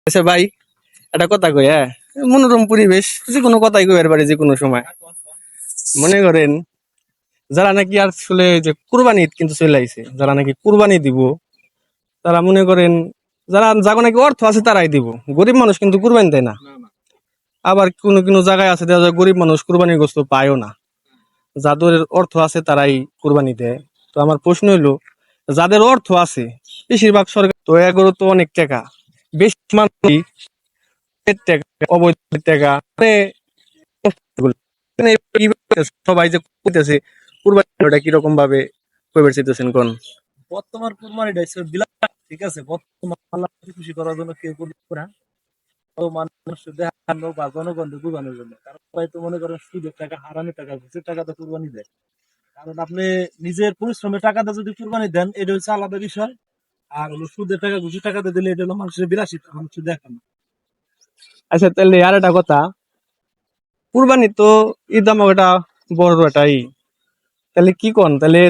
আচ্ছা ভাই, একটা কথা কই, হ্যাঁ, মনোরম পরিবেশ, যে কোনো কথাই কইবার পারি যে কোনো সময়। মনে করেন যারা নাকি আসলে যে কুরবানি ঈদ কিন্তু চলে আইছে, যারা নাকি কুরবানি দিব, তারা মনে করেন যারা যাগো নাকি অর্থ আছে তারাই দিব। গরিব মানুষ কিন্তু কুরবানি দেয় না। আবার কোনো কোনো জায়গায় আছে দেখা যায় গরিব মানুষ কুরবানির গোস্ত পায়ও না। যাদের অর্থ আছে তারাই কুরবানি দেয়। তো আমার প্রশ্ন হইলো, যাদের অর্থ আছে, বেশিরভাগ সরকার তো এগুলো তো অনেক টাকা, বেশি মানুষ টাকা, অবৈধ টাকা, মানে সবাই যে করতেছে কুরবানিটা কিরকম ভাবে কইবার চাইতেছেন কোন? বর্তমান কুরবানিটা হচ্ছে বিলাস, ঠিক আছে। বর্তমান আল্লাহকে খুশি করার জন্য কেউ করবে না, তো মানুষ দেখানো বা জনগণকে কুরবানির জন্য। কারণ সবাই তো মনে করেন সুদের টাকা, হারামের টাকা, ঘুষের টাকা তো কুরবানি দেয়। কারণ আপনি নিজের পরিশ্রমের টাকাটা যদি কুরবানি দেন, এটা হচ্ছে আলাদা বিষয়। আর হলো সুদের টাকা, ঘুষের টাকাতে দিলে এটা হলো মানুষের বিলাসিতা, মানুষের দেখানো। আচ্ছা তাহলে আর একটা কথা, কুরবানি তো ঈদ আমার একটা বড় এটাই, তাহলে কি কোন তাহলে